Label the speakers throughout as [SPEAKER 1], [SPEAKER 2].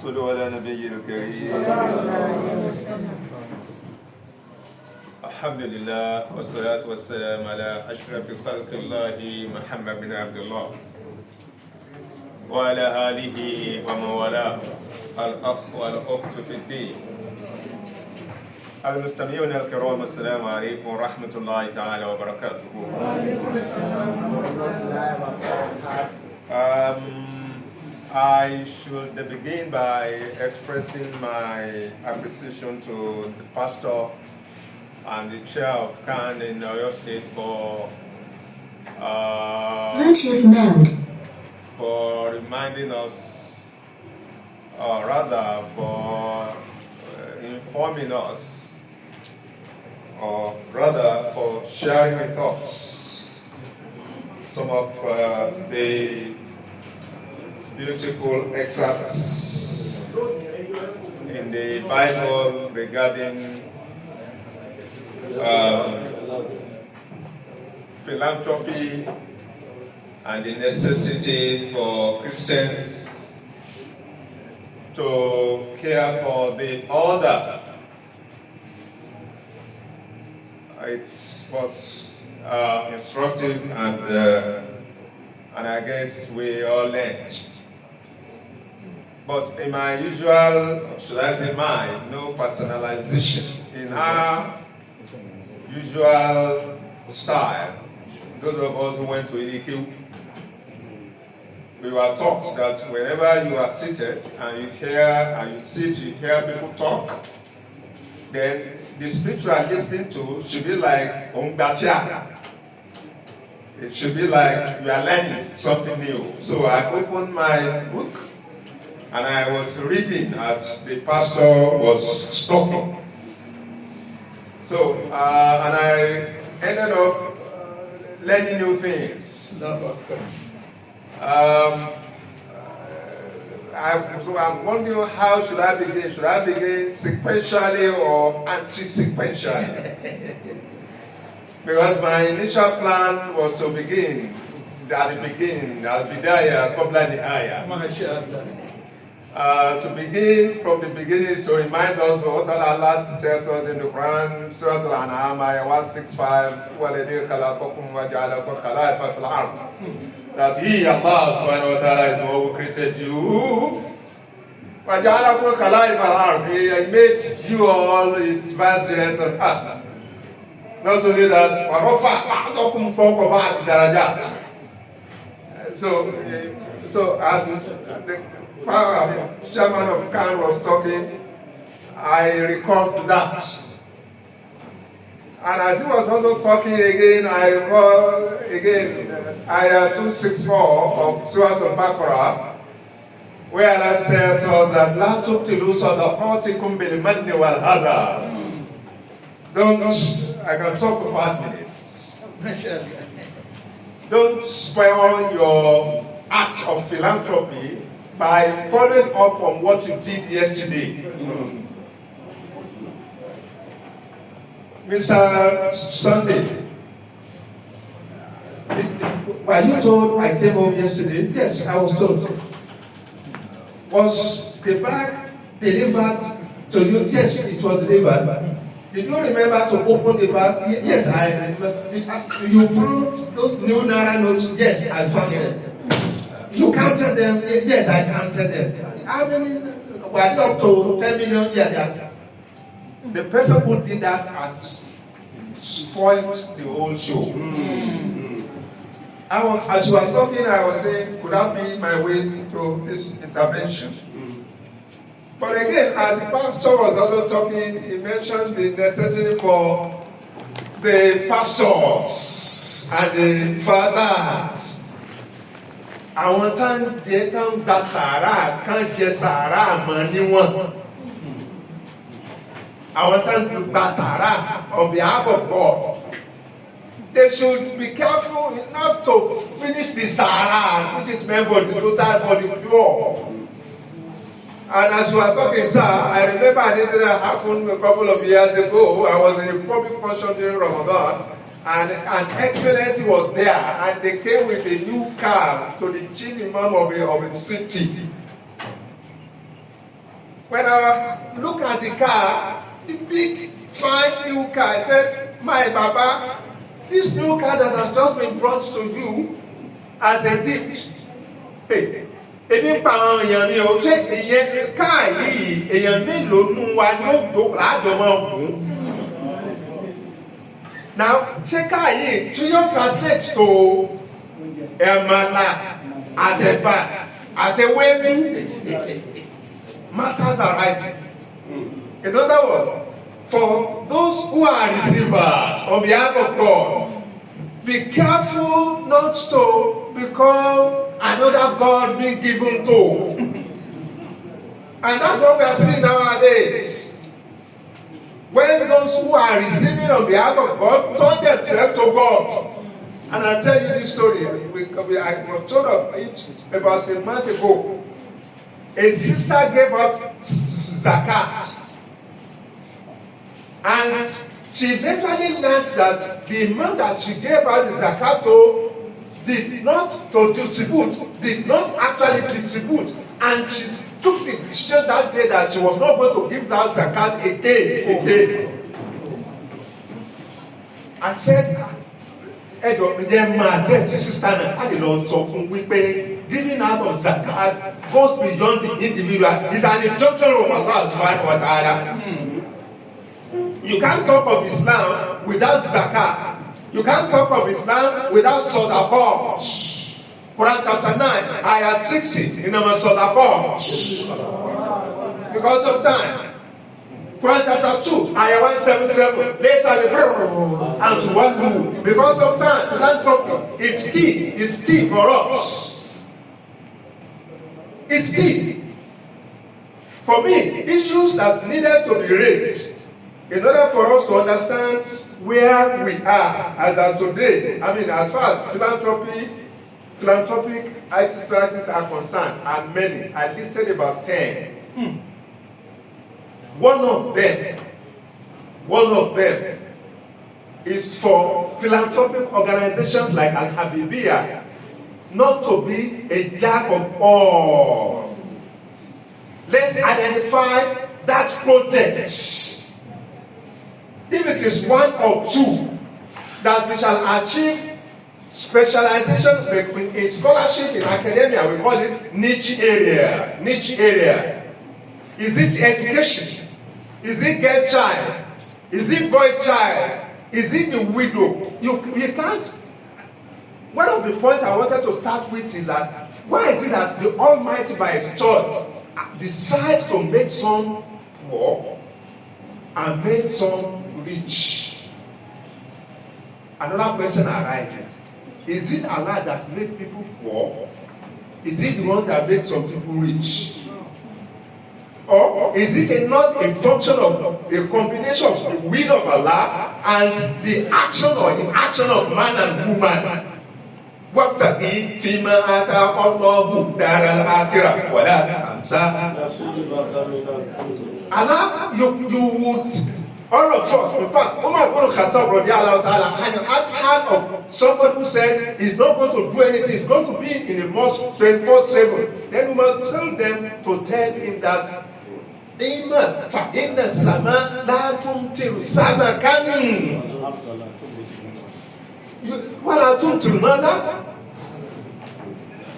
[SPEAKER 1] صلوا على النبي الكريم. الحمد لله والصلاة والسلام على أشرف خلق الله محمد بن عبد الله وعلى آله ومن والاه الأخ والأخت في الدين. المستمعون الكرام السلام عليكم ورحمة الله تعالى وبركاته. I should begin by expressing my appreciation to the pastor and the chair of CAN in Oyo State for reminding us, or rather for informing us, or rather for sharing with us some of the beautiful excerpts in the Bible regarding philanthropy and the necessity for Christians to care for the other. It was instructive and I guess we all learned. But in my usual, should I say mine, no personalization. In our usual style, those of us who went to EDQ, we were taught that whenever you are seated and you hear and you sit, you hear people talk, then the speech you are listening to should be like Ombatia. It should be like you are learning something new. So I opened my book and I was reading as the pastor was talking. So, and I ended up learning new things. So I'm wondering, how should I begin? Should I begin sequentially or anti-sequentially? Because my initial plan was to begin at the beginning, Al-Bidayah, Qabla Nihaya. To begin from the beginning to remind us of what Allah tells us in the Quran, Surah Al-An'am, 165, وَالَّذِي خَلَقَكُمْ وَجَعَلَكُمْ خَلَائِفَ فِي الْأَرْضِ. That He, Allah subhanahu wa ta'ala, is the one who created you. وَجَعَلَكُمْ خَلَائِفَ فِي الْأَرْضِ. He made you all His vicegerents on earth. Not only that, وَرَفَعَ بَعْضَكُمْ فَوْقَ بَعْضٍ دَرَجَاتٍ. So as the chairman of CAN was talking, I recalled that. And as he was also talking again, I recall again Ayah 264 of Surah Al-Baqarah, where Allah says that La tubtilu sadaqatikum bil manni wal adha. Don't, I can talk for 5 minutes. Don't spoil your act of philanthropy by following up on what you did yesterday. Mr. Sunday, were you told I came home yesterday? Yes, I was told. Was the bag delivered to you? Yes, it was delivered. Did you remember to open the bag? Yes, I remember. You found those new Naira notes? Yes, I found them. You counted them? Yes, I counted them. How many? Were they up to 10 million? Yeah. The person who did that has spoiled the whole show. As you were talking, I was saying, could that be my way to this intervention? But again, as the pastor was also talking, he mentioned the necessity for the pastors and the fathers. Àwọn tán jẹ́ tán gba sàárà kán jẹ sàárà mọ́ níwọ̀n. Àwọn tán gba sàárà on behalf of God. They should be careful not to finish the sàárà which is meant for the total, for the pure. And as you were talking, sir, I remember an incident that happened a couple of years ago. I was in a public function during Ramadan. And an excellency was there, and they came with a new car to the chief imam of the city. When I look at the car, the big, fine new car, I said, my Baba, this new car that has just been brought to you as a gift. Hey, ebi pa àwọn èèyàn mi ò ṣe ìyẹn káà yìí èèyàn mélòó nù wa ni ó jókòó àjọmọ ọ̀hún. Now, ṣé káà yìí tí yóò translate to ẹ̀mọ̀là àtẹ̀bà àtẹ̀wédú matters arise. In other words, for those who are receivers on behalf of God, be careful not to become another God being given to. And that's what we are seeing nowadays. When those who are receiving on behalf of God turn themselves to God. And I'll tell you this story. I was told of it about a month ago. A sister gave out zakat. And she eventually learned that the amount that she gave out the zakat to did not to distribute, did not actually distribute. And she took the decision that day that she was not going to give out zakat again. I said, ẹjọ mi jẹ máa dẹ sí sister náà a lè lọ sọ fún wípé giving out of zakat goes beyond the individual. It's an injunction of Allah subhanahu wa ta'ala. You can't talk of Islam without zakat. You can't talk of Islam without sadaqah. Quran chapter 9, ayah 60, in our sadaqah. Because of time. Quran chapter 2, ayah 177, later the and to one move. Because of time, philanthropy is key for us. It's key. For me, issues that needed to be raised in order for us to understand where we are as of today. I mean, as far as philanthropic exercises are concerned, are many. I listed about 10. One of them is for philanthropic organizations like Al-Habibiyyah not to be a jack of all. Let's identify that project. If it is one or two that we shall achieve specialization in scholarship in academia, we call it niche area. Is it education? Is it girl child? Is it boy child? Is it the widow? You can't. One of the points I wanted to start with is that why is it that the Almighty by His choice decides to make some poor and make some rich? Another question arises. Is it Allah that made people poor? Is it the one that made some people rich? Or is it not a function of a combination of the will of Allah and the action or inaction of man and woman? وَابْتَغِي فِيمَا آتَاكَ اللَّهُ دَارَ الْآخِرَةَ وَلَا تَنْسَ. Allah, you would, all of us, in fact, Umar ibn Khattab radiallahu ta'ala had heard of somebody who said he's not going to do anything, he's going to be in a mosque 24/7. Then Umar told them to tell him that فَإِنَّ السَّمَاءَ لَا تُمْطِرُ سَمَكًا وَلَا تُمْطِرُ مَاذَا.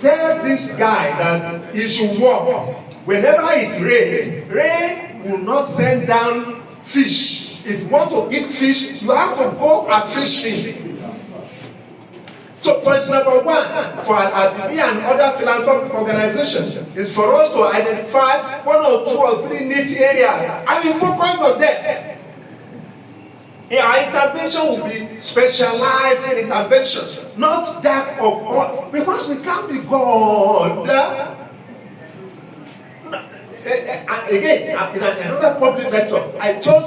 [SPEAKER 1] Tell this guy that he should walk. Whenever it rains, rain will not send down fish. If you want to eat fish, you have to go and fishing. So point number one for Al-Habibiyyah and other philanthropic organizations is for us to identify one or two or three niche areas and we focus on them. Our intervention will be specialized in intervention, not that of all, because we can't be God. Again, in another public lecture, I told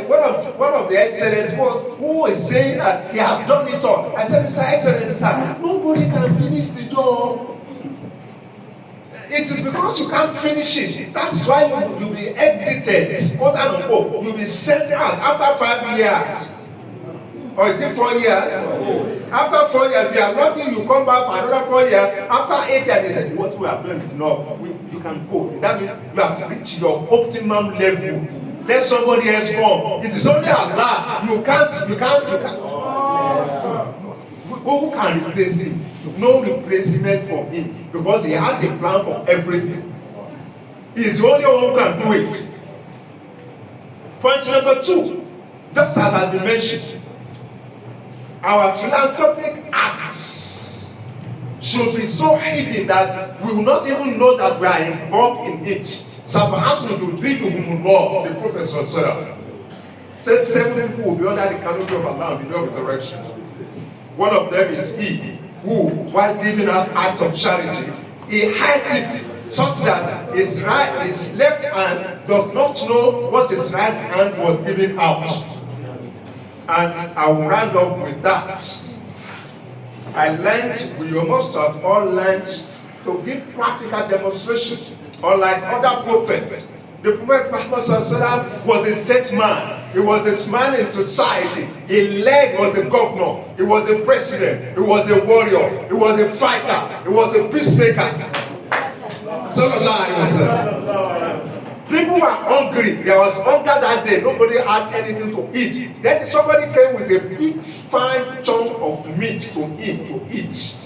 [SPEAKER 1] one of the excellencies who is saying that he has done it all. I said, Mr. Excellency, sir, nobody can finish the job. It is because you can't finish it. That is why you'll be exited, quote unquote. You'll be sent out after 5 years. Or is it 4 years? After 4 years, if you are lucky, you come back for another 4 years. After 8 years, they say, what we have done is enough. you can go. That means you have reached your optimum level. Let somebody else come. It is only Allah. You can't. Who can replace him? No replacement for him, because he has a plan for everything. He is the only one who can do it. Point number 2, just as has been mentioned, our philanthropic acts should be so hidden that we will not even know that we are involved in it. The Prophet said 7 people will be under the canopy of Allah on the day of resurrection. One of them is he who, while giving out acts of charity, he hides it such that his left hand does not know what his right hand was giving out. And I will round up with that. We must have all learned to give practical demonstration. Unlike other prophets, the Prophet Muhammad was a statesman. He was a man in society. He was a governor. He was a president. He was a warrior. He was a fighter. He was a peacemaker. People were hungry. There was hunger that day. Nobody had anything to eat. Then somebody came with a big fine chunk of meat to him to eat.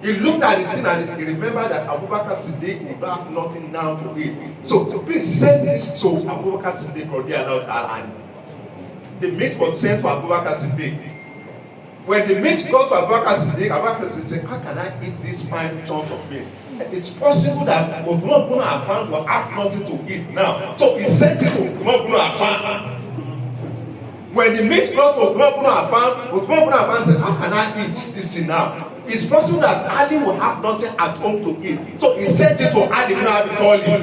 [SPEAKER 1] He looked at the thing and he remembered that Abu Bakr Siddiq would have nothing now to eat. So please send this to Abu Bakr Siddiq radiallahu ta'ala. The meat was sent to Abu Bakr Siddiq. When the meat got to Abu Bakr Siddiq said, how can I eat this fine chunk of meat? It's possible that Uthman ibn Affan will have nothing to eat now. So he sent it to Uthman ibn Affan. When the meat got to Uthman ibn Affan said, how can I eat this thing now? It's possible that Ali will have nothing at home to eat. So he sent it to Ali ibn Abi Talib.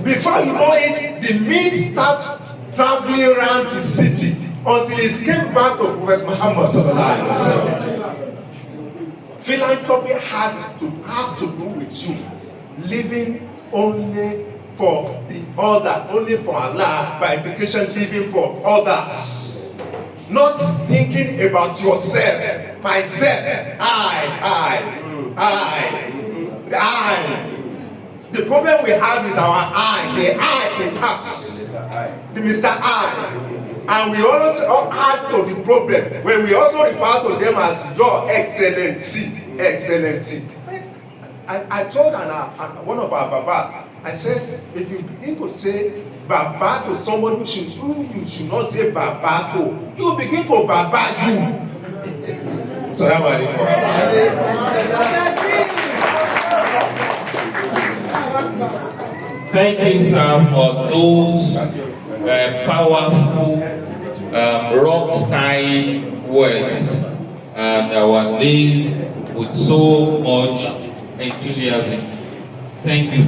[SPEAKER 1] Before you know it, the meat starts traveling around the city until it came back to Prophet Muhammad sallallahu alaihi wasallam. Philanthropy has to do with you living only for the other, only for Allah, by implication living for others. Not thinking about yourself, myself, I. The problem we have is our I, the I in us, the Mr. I. And we always add to the problem when we also refer to them as your excellency. I told one of our babas, I said, if you begin to say Baba to somebody who you should not say Baba to, you begin to Baba you. So that was it.
[SPEAKER 2] Thank you, sir, for those powerful rock-type words that were laid with so much enthusiasm. Thank you.